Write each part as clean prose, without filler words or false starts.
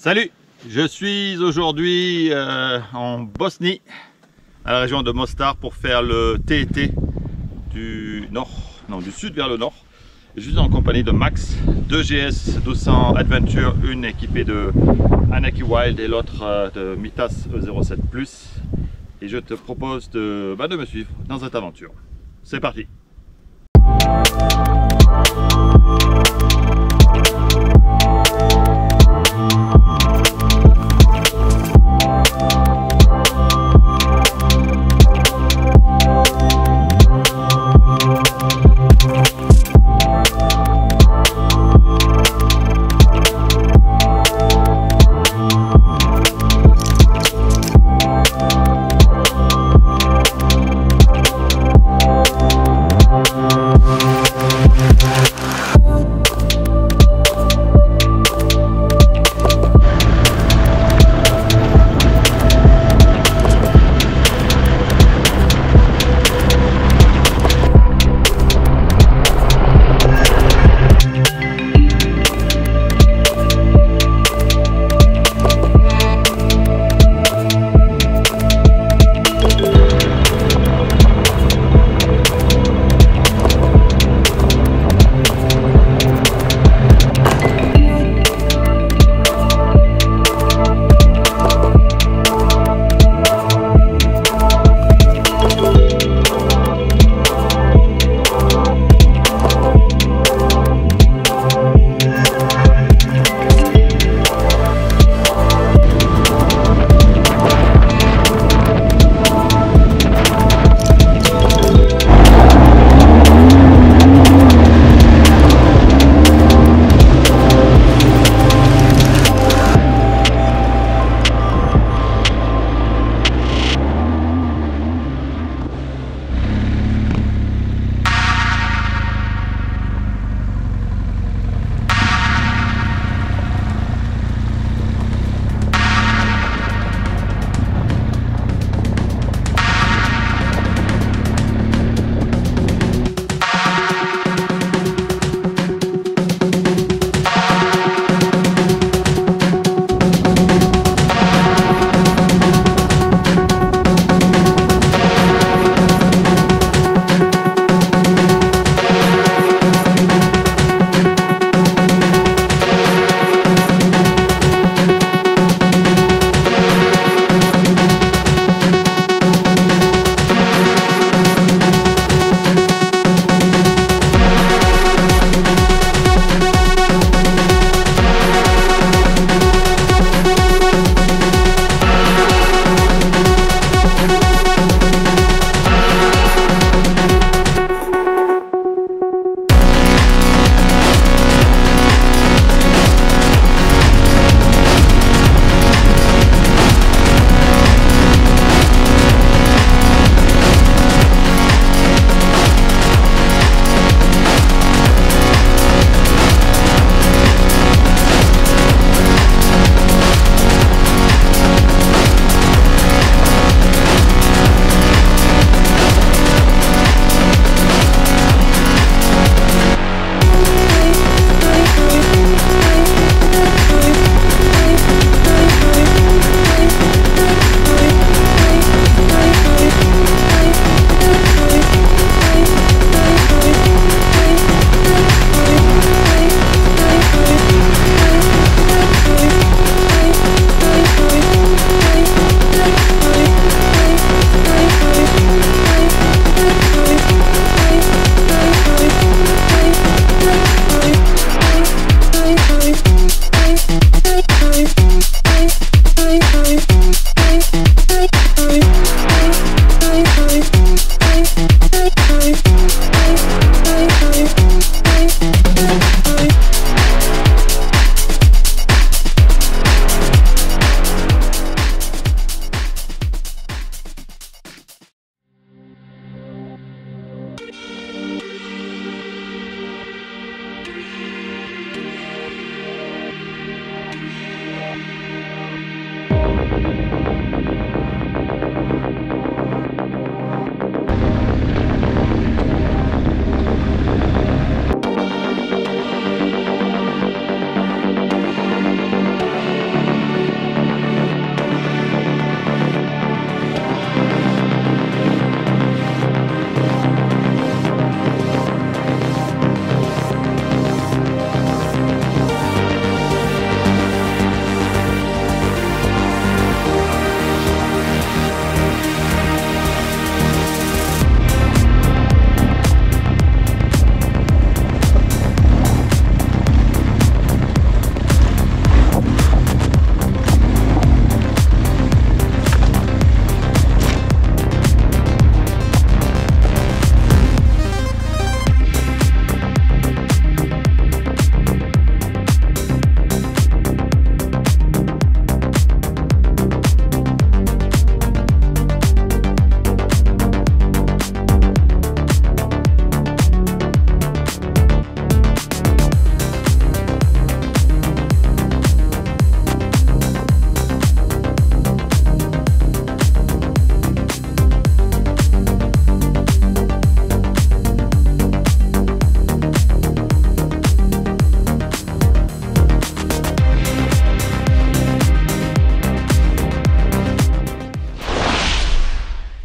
Salut, je suis aujourd'hui en Bosnie, à la région de Mostar, pour faire le TET du sud vers le nord. Je suis en compagnie de Max, 2 GS 1200 Adventure, une équipée de Anaki Wild et l'autre de Mitas E07 Plus. Et je te propose de me suivre dans cette aventure. C'est parti!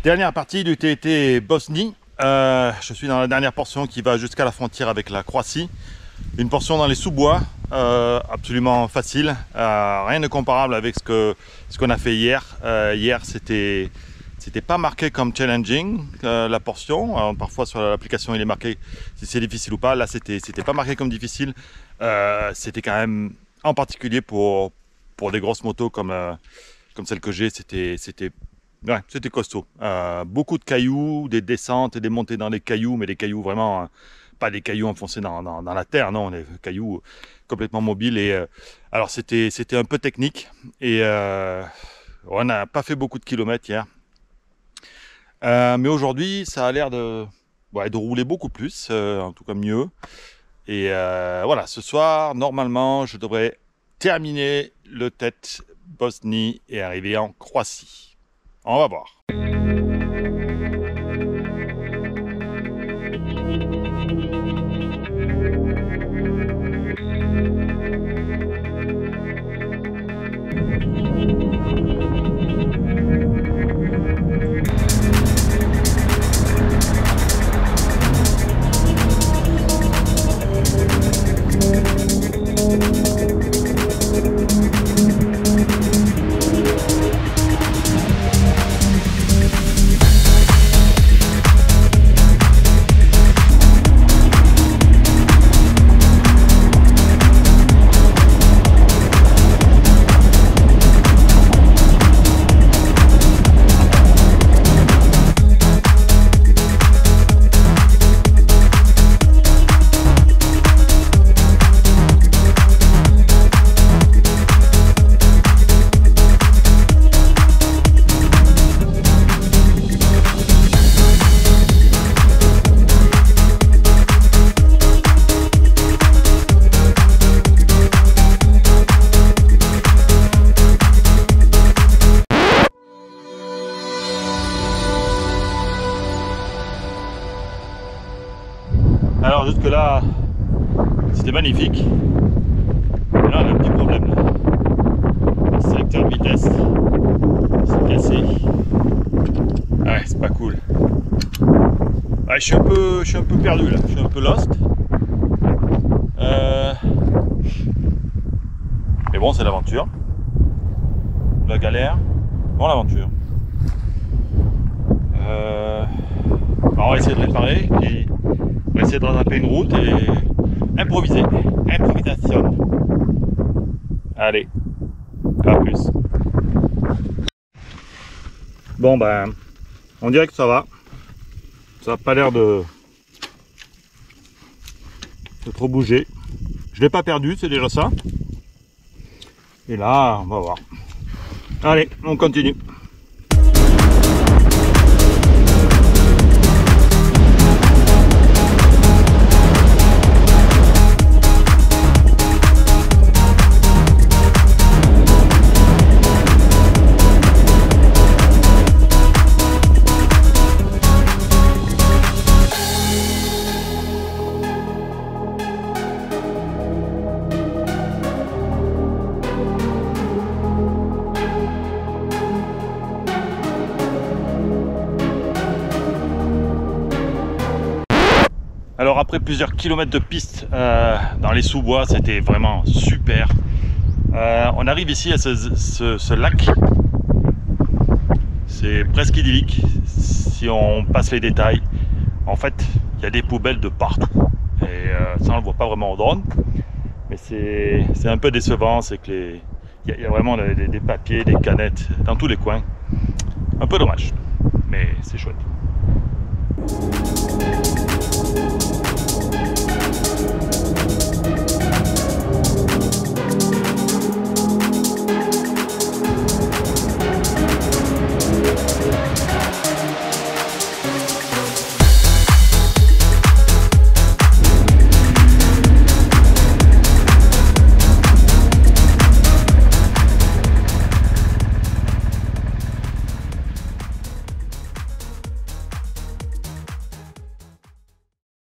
Dernière partie du TT Bosnie. Je suis dans la dernière portion qui va jusqu'à la frontière avec la Croatie. Une portion dans les sous-bois, absolument facile, rien de comparable avec ce qu'on a fait hier. Hier, c'était pas marqué comme challenging la portion. Alors, parfois sur l'application il est marqué si c'est difficile ou pas. Là, c'était pas marqué comme difficile. C'était quand même en particulier pour des grosses motos comme celle que j'ai, c'était costaud. Beaucoup de cailloux, des descentes et des montées dans les cailloux, mais des cailloux vraiment, pas des cailloux enfoncés dans la terre, non, des cailloux complètement mobiles. Et alors c'était un peu technique et on n'a pas fait beaucoup de kilomètres hier. Mais aujourd'hui, ça a l'air de rouler beaucoup plus, en tout cas mieux. Et voilà, ce soir, normalement, je devrais terminer le TT Bosnie et arriver en Croatie. On va voir. Alors jusque là, c'était magnifique. Mais là, on a un petit problème. Là. Le sélecteur de vitesse s'est cassé. Ouais, c'est pas cool. Ouais, je suis un peu perdu là. Je suis un peu lost. Mais bon, c'est l'aventure. La galère, bon l'aventure. Alors on va essayer de réparer et on va essayer de rattraper une route et improviser. Improvisation. Allez, à plus. Bon ben, on dirait que ça va. Ça n'a pas l'air de trop bouger. Je l'ai pas perdu, c'est déjà ça. Et là, on va voir. Allez, on continue. Alors après plusieurs kilomètres de piste dans les sous-bois, c'était vraiment super. On arrive ici à ce lac. C'est presque idyllique si on passe les détails. En fait, il y a des poubelles de partout. Et ça on le voit pas vraiment au drone. Mais c'est un peu décevant, c'est que il y a vraiment des papiers, des canettes dans tous les coins. Un peu dommage.